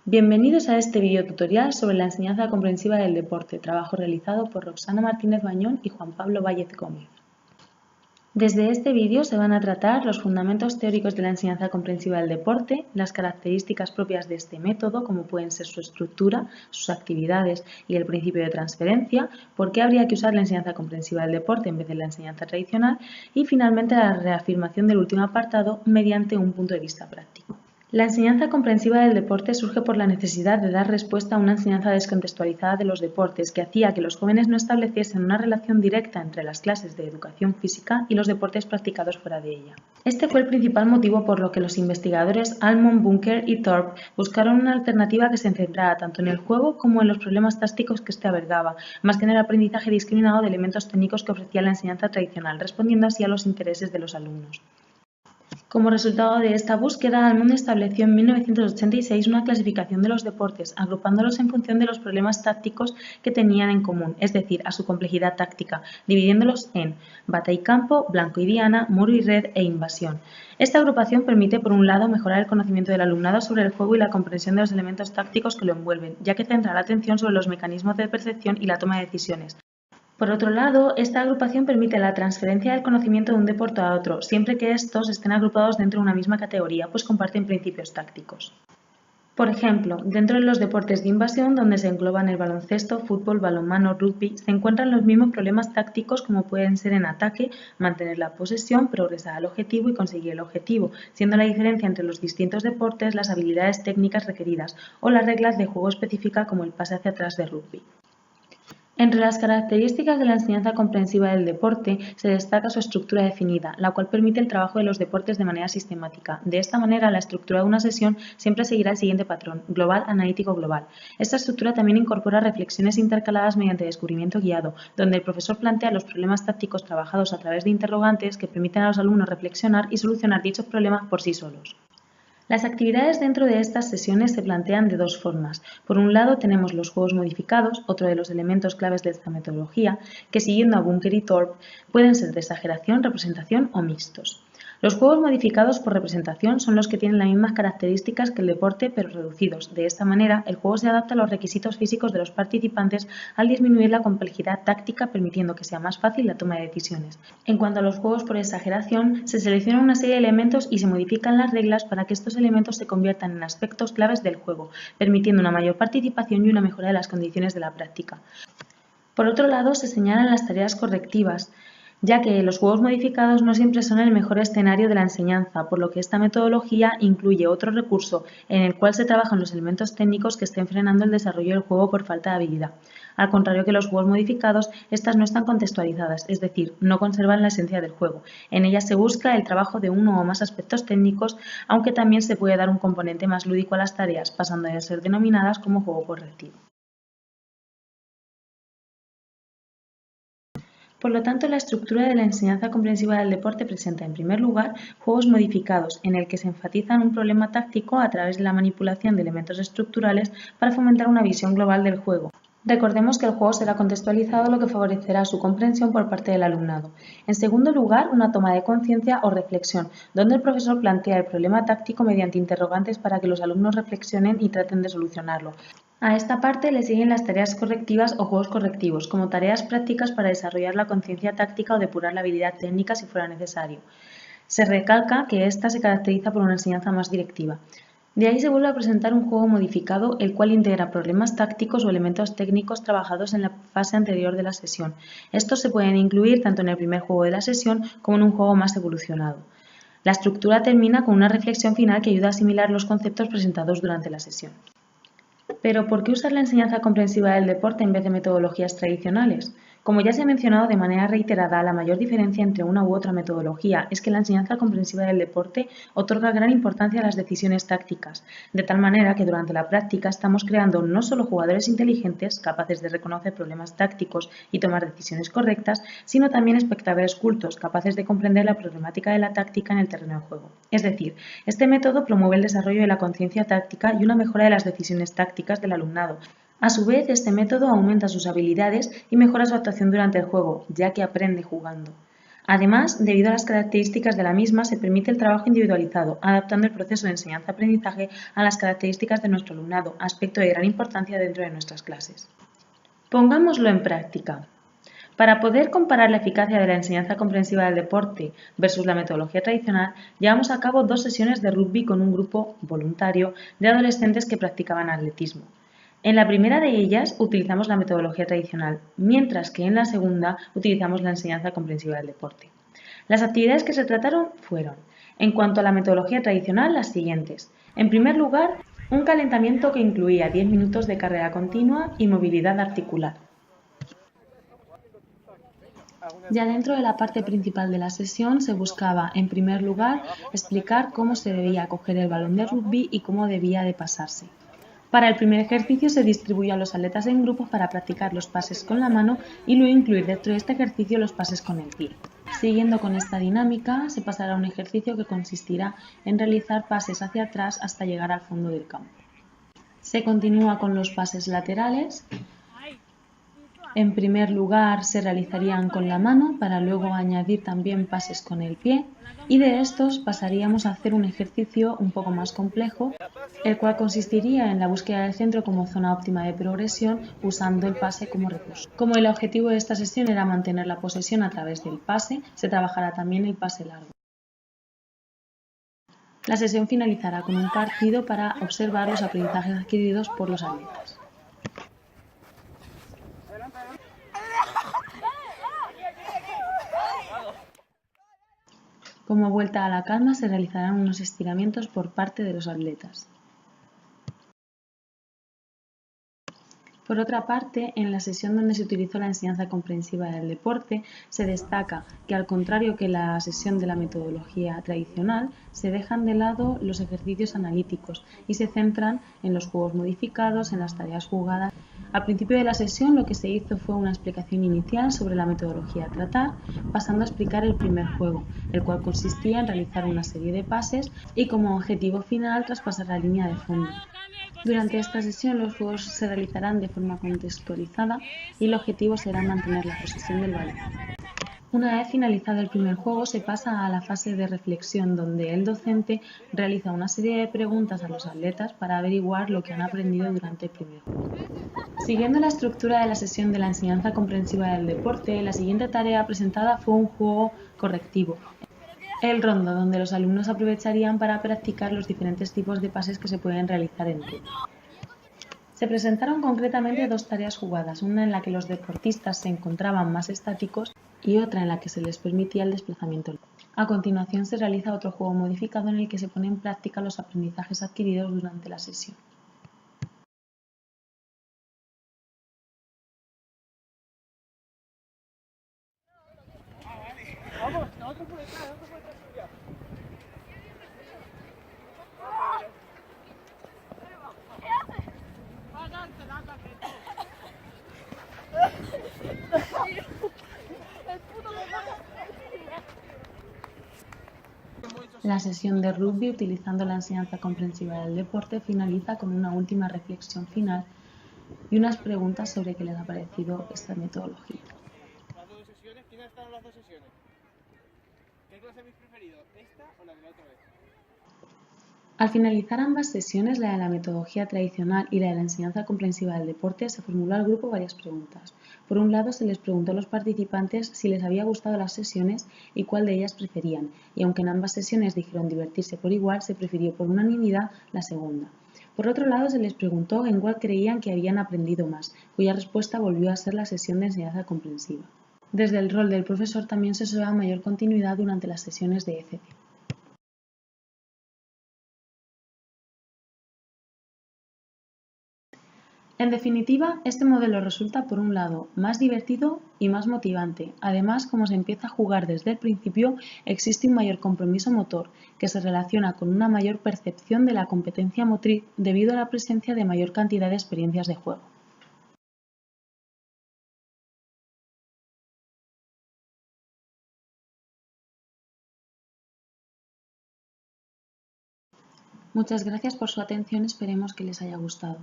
Bienvenidos a este video tutorial sobre la enseñanza comprensiva del deporte, trabajo realizado por Roxana Martínez Bañón y Juan Pablo Vállez Gómez. Desde este vídeo se van a tratar los fundamentos teóricos de la enseñanza comprensiva del deporte, las características propias de este método, como pueden ser su estructura, sus actividades y el principio de transferencia, por qué habría que usar la enseñanza comprensiva del deporte en vez de la enseñanza tradicional y finalmente la reafirmación del último apartado mediante un punto de vista práctico. La enseñanza comprensiva del deporte surge por la necesidad de dar respuesta a una enseñanza descontextualizada de los deportes que hacía que los jóvenes no estableciesen una relación directa entre las clases de educación física y los deportes practicados fuera de ella. Este fue el principal motivo por lo que los investigadores Almond, Bunker y Thorpe buscaron una alternativa que se centrara tanto en el juego como en los problemas tácticos que éste albergaba, más que en el aprendizaje discriminado de elementos técnicos que ofrecía la enseñanza tradicional, respondiendo así a los intereses de los alumnos. Como resultado de esta búsqueda, Almond estableció en 1986 una clasificación de los deportes, agrupándolos en función de los problemas tácticos que tenían en común, es decir, a su complejidad táctica, dividiéndolos en bata y campo, blanco y diana, muro y red e invasión. Esta agrupación permite, por un lado, mejorar el conocimiento del alumnado sobre el juego y la comprensión de los elementos tácticos que lo envuelven, ya que centra la atención sobre los mecanismos de percepción y la toma de decisiones. Por otro lado, esta agrupación permite la transferencia del conocimiento de un deporte a otro, siempre que estos estén agrupados dentro de una misma categoría, pues comparten principios tácticos. Por ejemplo, dentro de los deportes de invasión, donde se engloban el baloncesto, fútbol, balonmano, rugby, se encuentran los mismos problemas tácticos como pueden ser en ataque, mantener la posesión, progresar al objetivo y conseguir el objetivo, siendo la diferencia entre los distintos deportes las habilidades técnicas requeridas o las reglas de juego específicas como el pase hacia atrás de rugby. Entre las características de la enseñanza comprensiva del deporte se destaca su estructura definida, la cual permite el trabajo de los deportes de manera sistemática. De esta manera, la estructura de una sesión siempre seguirá el siguiente patrón: global, analítico, global. Esta estructura también incorpora reflexiones intercaladas mediante descubrimiento guiado, donde el profesor plantea los problemas tácticos trabajados a través de interrogantes que permiten a los alumnos reflexionar y solucionar dichos problemas por sí solos. Las actividades dentro de estas sesiones se plantean de dos formas. Por un lado tenemos los juegos modificados, otro de los elementos claves de esta metodología, que siguiendo a Bunker y Thorpe pueden ser de exageración, representación o mixtos. Los juegos modificados por representación son los que tienen las mismas características que el deporte pero reducidos. De esta manera, el juego se adapta a los requisitos físicos de los participantes al disminuir la complejidad táctica, permitiendo que sea más fácil la toma de decisiones. En cuanto a los juegos por exageración, se seleccionan una serie de elementos y se modifican las reglas para que estos elementos se conviertan en aspectos claves del juego, permitiendo una mayor participación y una mejora de las condiciones de la práctica. Por otro lado, se señalan las tareas correctivas, ya que los juegos modificados no siempre son el mejor escenario de la enseñanza, por lo que esta metodología incluye otro recurso en el cual se trabajan los elementos técnicos que estén frenando el desarrollo del juego por falta de habilidad. Al contrario que los juegos modificados, estas no están contextualizadas, es decir, no conservan la esencia del juego. En ellas se busca el trabajo de uno o más aspectos técnicos, aunque también se puede dar un componente más lúdico a las tareas, pasando a ser denominadas como juego correctivo. Por lo tanto, la estructura de la enseñanza comprensiva del deporte presenta, en primer lugar, juegos modificados, en el que se enfatiza un problema táctico a través de la manipulación de elementos estructurales para fomentar una visión global del juego. Recordemos que el juego será contextualizado, lo que favorecerá su comprensión por parte del alumnado. En segundo lugar, una toma de conciencia o reflexión, donde el profesor plantea el problema táctico mediante interrogantes para que los alumnos reflexionen y traten de solucionarlo. A esta parte le siguen las tareas correctivas o juegos correctivos, como tareas prácticas para desarrollar la conciencia táctica o depurar la habilidad técnica si fuera necesario. Se recalca que ésta se caracteriza por una enseñanza más directiva. De ahí se vuelve a presentar un juego modificado, el cual integra problemas tácticos o elementos técnicos trabajados en la fase anterior de la sesión. Estos se pueden incluir tanto en el primer juego de la sesión como en un juego más evolucionado. La estructura termina con una reflexión final que ayuda a asimilar los conceptos presentados durante la sesión. Pero, ¿por qué usar la enseñanza comprensiva del deporte en vez de metodologías tradicionales? Como ya se ha mencionado de manera reiterada, la mayor diferencia entre una u otra metodología es que la enseñanza comprensiva del deporte otorga gran importancia a las decisiones tácticas, de tal manera que durante la práctica estamos creando no solo jugadores inteligentes, capaces de reconocer problemas tácticos y tomar decisiones correctas, sino también espectadores cultos, capaces de comprender la problemática de la táctica en el terreno de juego. Es decir, este método promueve el desarrollo de la conciencia táctica y una mejora de las decisiones tácticas del alumnado. A su vez, este método aumenta sus habilidades y mejora su actuación durante el juego, ya que aprende jugando. Además, debido a las características de la misma, se permite el trabajo individualizado, adaptando el proceso de enseñanza-aprendizaje a las características de nuestro alumnado, aspecto de gran importancia dentro de nuestras clases. Pongámoslo en práctica. Para poder comparar la eficacia de la enseñanza comprensiva del deporte versus la metodología tradicional, llevamos a cabo 2 sesiones de rugby con un grupo voluntario de adolescentes que practicaban atletismo. En la primera de ellas utilizamos la metodología tradicional, mientras que en la segunda utilizamos la enseñanza comprensiva del deporte. Las actividades que se trataron fueron, en cuanto a la metodología tradicional, las siguientes. En primer lugar, un calentamiento que incluía 10 minutos de carrera continua y movilidad articular. Ya dentro de la parte principal de la sesión se buscaba, en primer lugar, explicar cómo se debía coger el balón de rugby y cómo debía de pasarse. Para el primer ejercicio se distribuyó a los atletas en grupos para practicar los pases con la mano y luego incluir dentro de este ejercicio los pases con el pie. Siguiendo con esta dinámica, se pasará a un ejercicio que consistirá en realizar pases hacia atrás hasta llegar al fondo del campo. Se continúa con los pases laterales. En primer lugar se realizarían con la mano para luego añadir también pases con el pie y de estos pasaríamos a hacer un ejercicio un poco más complejo, el cual consistiría en la búsqueda del centro como zona óptima de progresión usando el pase como recurso. Como el objetivo de esta sesión era mantener la posesión a través del pase, se trabajará también el pase largo. La sesión finalizará con un partido para observar los aprendizajes adquiridos por los atletas. Como vuelta a la calma se realizarán unos estiramientos por parte de los atletas. Por otra parte, en la sesión donde se utilizó la enseñanza comprensiva del deporte, se destaca que, al contrario que la sesión de la metodología tradicional, se dejan de lado los ejercicios analíticos y se centran en los juegos modificados, en las tareas jugadas. Al principio de la sesión lo que se hizo fue una explicación inicial sobre la metodología a tratar, pasando a explicar el primer juego, el cual consistía en realizar una serie de pases y como objetivo final traspasar la línea de fondo. Durante esta sesión los juegos se realizarán de forma contextualizada y el objetivo será mantener la posesión del balón. Una vez finalizado el primer juego se pasa a la fase de reflexión donde el docente realiza una serie de preguntas a los atletas para averiguar lo que han aprendido durante el primer juego. Siguiendo la estructura de la sesión de la enseñanza comprensiva del deporte, la siguiente tarea presentada fue un juego correctivo, el rondo, donde los alumnos aprovecharían para practicar los diferentes tipos de pases que se pueden realizar en red. Se presentaron concretamente 2 tareas jugadas, una en la que los deportistas se encontraban más estáticos y otra en la que se les permitía el desplazamiento. A continuación se realiza otro juego modificado en el que se pone en práctica los aprendizajes adquiridos durante la sesión. La sesión de rugby, utilizando la enseñanza comprensiva del deporte, finaliza con una última reflexión final y unas preguntas sobre qué les ha parecido esta metodología. Las 2 sesiones, ¿quiénes están en las 2 sesiones? ¿Qué clase habéis preferido? ¿Esta o la de la otra vez? Al finalizar ambas sesiones, la de la metodología tradicional y la de la enseñanza comprensiva del deporte, se formuló al grupo varias preguntas. Por un lado, se les preguntó a los participantes si les había gustado las sesiones y cuál de ellas preferían, y aunque en ambas sesiones dijeron divertirse por igual, se prefirió por unanimidad la segunda. Por otro lado, se les preguntó en cuál creían que habían aprendido más, cuya respuesta volvió a ser la sesión de enseñanza comprensiva. Desde el rol del profesor también se observa mayor continuidad durante las sesiones de ECC. En definitiva, este modelo resulta, por un lado, más divertido y más motivante. Además, como se empieza a jugar desde el principio, existe un mayor compromiso motor, que se relaciona con una mayor percepción de la competencia motriz debido a la presencia de mayor cantidad de experiencias de juego. Muchas gracias por su atención, esperemos que les haya gustado.